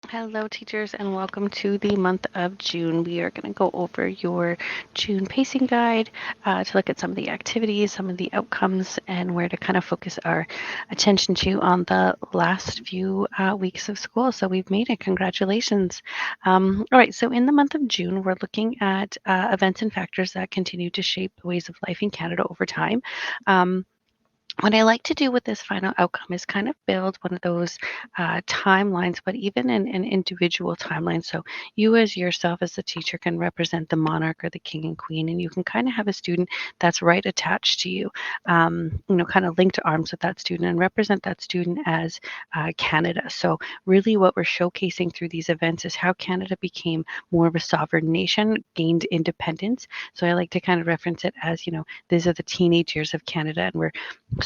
Hello, teachers, and welcome to the month of June. We are going to go over your June pacing guide to look at some of the activities, some of the outcomes, and where to kind of focus our attention to on the last few weeks of school. So we've made it. Congratulations. All right, so in the month of June, we're looking at events and factors that continue to shape the ways of life in Canada over time. Um, what I like to do with this final outcome is kind of build one of those timelines, but even an individual timeline. So you, as yourself, as the teacher, can represent the monarch or the king and queen, and you can kind of have a student that's right attached to you, kind of linked arms with that student and represent that student as Canada. So really, what we're showcasing through these events is how Canada became more of a sovereign nation, gained independence. So I like to kind of reference it as, these are the teenage years of Canada, and we're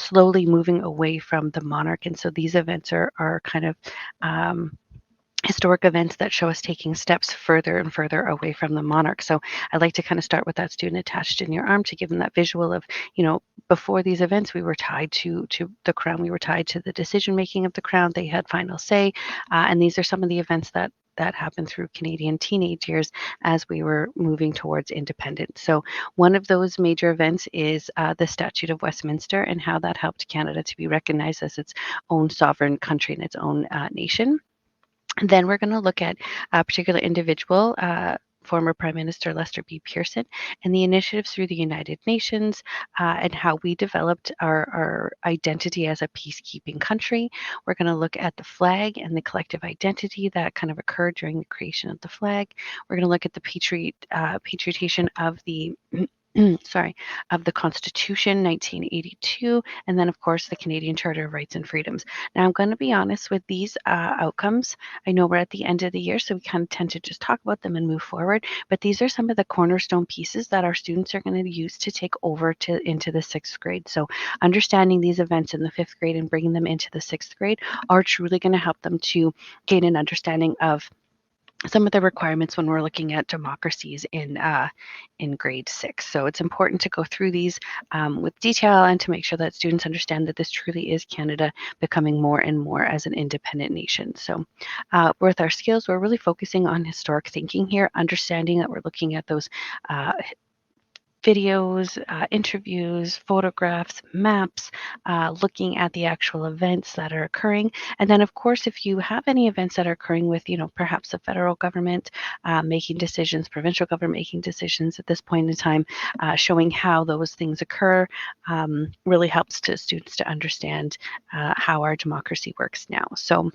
slowly moving away from the monarch. And so these events are kind of historic events that show us taking steps further and further away from the monarch. So I like to kind of start with that student attached in your arm to give them that visual of, before these events, we were tied to the crown. We were tied to the decision making of the crown. They had final say. And these are some of the events that happened through Canadian teenage years as we were moving towards independence. So one of those major events is the Statute of Westminster and how that helped Canada to be recognized as its own sovereign country and its own nation. Then we're going to look at a particular individual, former Prime Minister Lester B. Pearson, and the initiatives through the United Nations and how we developed our identity as a peacekeeping country. We're going to look at the flag and the collective identity that kind of occurred during the creation of the flag. We're going to look at the patriotation of the sorry, of the Constitution, 1982, and then, of course, the Canadian Charter of Rights and Freedoms. Now, I'm going to be honest with these outcomes. I know we're at the end of the year, so we kind of tend to just talk about them and move forward, but these are some of the cornerstone pieces that our students are going to use to take over into the sixth grade. So understanding these events in the fifth grade and bringing them into the sixth grade are truly going to help them to gain an understanding of some of the requirements when we're looking at democracies in grade 6. So it's important to go through these with detail and to make sure that students understand that this truly is Canada becoming more and more as an independent nation. So with our skills, we're really focusing on historic thinking here, understanding that we're looking at those videos, interviews, photographs, maps, looking at the actual events that are occurring. And then, of course, if you have any events that are occurring with, perhaps the federal government making decisions, provincial government making decisions at this point in time, showing how those things occur really helps to students to understand how our democracy works now. So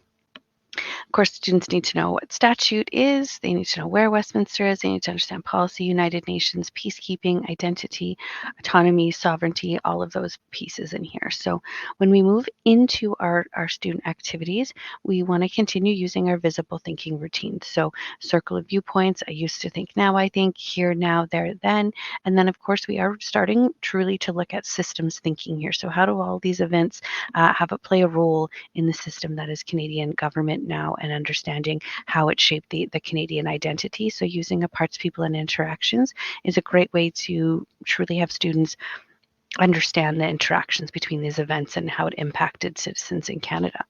of course, students need to know what statute is, they need to know where Westminster is, they need to understand policy, United Nations, peacekeeping, identity, autonomy, sovereignty, all of those pieces in here. So when we move into our student activities, we want to continue using our visible thinking routines. So circle of viewpoints, I used to think, now I think, here, now, there, then. And then, of course, we are starting truly to look at systems thinking here. So how do all these events play a role in the system that is Canadian government now and understanding how it shaped the Canadian identity. So using a parts, people, and interactions is a great way to truly have students understand the interactions between these events and how it impacted citizens in Canada.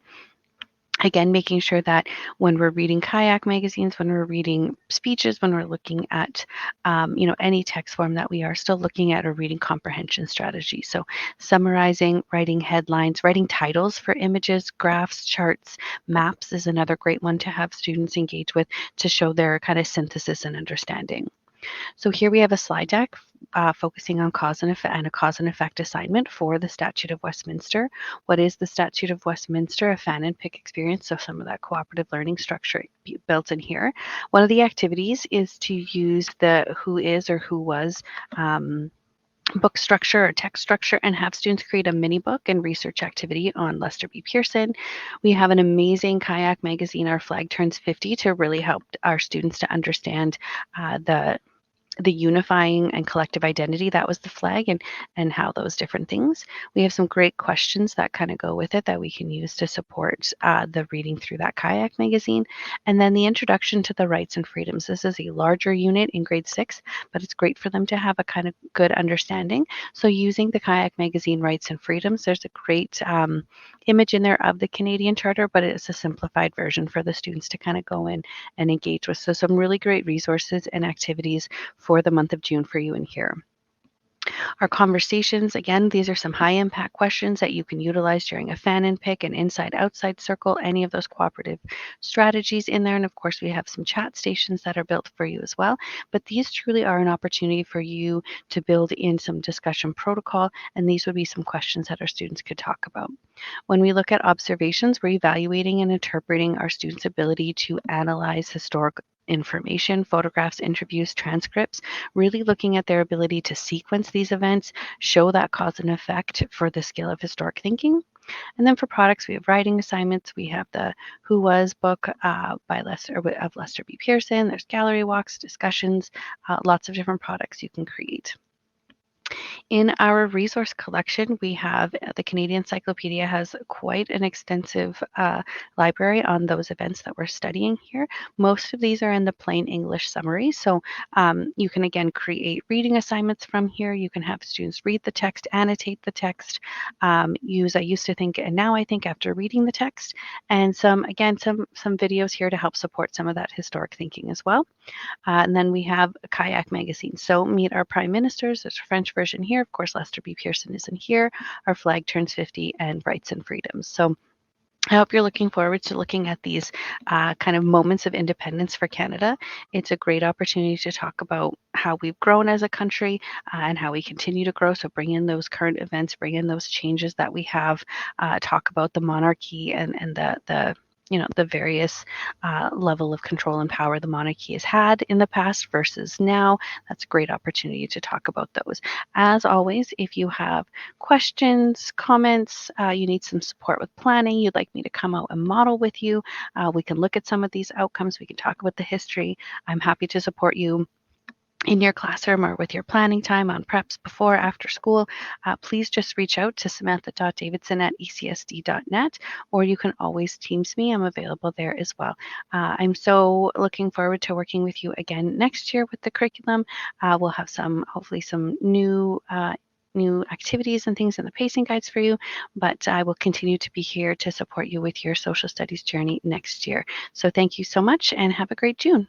Again, making sure that when we're reading kayak magazines, when we're reading speeches, when we're looking at, any text form, that we are still looking at a reading comprehension strategy. So summarizing, writing headlines, writing titles for images, graphs, charts, maps is another great one to have students engage with to show their kind of synthesis and understanding. So here we have a slide deck focusing on cause and effect and a cause and effect assignment for the Statute of Westminster. What is the Statute of Westminster? A fan and pick experience, so some of that cooperative learning structure built in here. One of the activities is to use the who is or who was book structure or text structure and have students create a mini book and research activity on Lester B. Pearson. We have an amazing kayak magazine, Our Flag Turns 50, to really help our students to understand the unifying and collective identity that was the flag, and how those different things. We have some great questions that kind of go with it that we can use to support the reading through that kayak magazine. And then the introduction to the rights and freedoms. This is a larger unit in grade 6, but it's great for them to have a kind of good understanding. So using the kayak magazine rights and freedoms, there's a great image in there of the Canadian Charter, but it's a simplified version for the students to kind of go in and engage with. So some really great resources and activities for the month of June for you in here. Our conversations, again, these are some high impact questions that you can utilize during a fan and pick, an inside outside circle, any of those cooperative strategies in there. And of course, we have some chat stations that are built for you as well. But these truly are an opportunity for you to build in some discussion protocol. And these would be some questions that our students could talk about. When we look at observations, we're evaluating and interpreting our students' ability to analyze historic information, photographs, interviews, transcripts, really looking at their ability to sequence these events, show that cause and effect for the skill of historic thinking. And then for products, we have writing assignments. We have the Who Was book by Lester B. Pearson. There's gallery walks, discussions, lots of different products you can create. In our resource collection, we have the Canadian Encyclopedia has quite an extensive library on those events that we're studying here. Most of these are in the plain English summary. So you can, again, create reading assignments from here. You can have students read the text, annotate the text, use I used to think, and now I think after reading the text, and some videos here to help support some of that historic thinking as well. And then we have Kayak Magazine. So meet our prime ministers. There's a French version here. Of course, Lester B. Pearson is in here. Our flag turns 50 and rights and freedoms. So I hope you're looking forward to looking at these kind of moments of independence for Canada. It's a great opportunity to talk about how we've grown as a country and how we continue to grow. So bring in those current events, bring in those changes that we have, talk about the monarchy and the the various level of control and power the monarchy has had in the past versus now. That's a great opportunity to talk about those. As always, if you have questions, comments, you need some support with planning, you'd like me to come out and model with you, we can look at some of these outcomes, we can talk about the history. I'm happy to support you in your classroom or with your planning time on preps before, after school. Please just reach out to samantha.davidson@ecsd.net, or you can always Teams me. I'm available there as well. I'm so looking forward to working with you again next year with the curriculum. We'll have hopefully some new activities and things in the pacing guides for you, but I will continue to be here to support you with your social studies journey next year. So thank you so much and have a great June.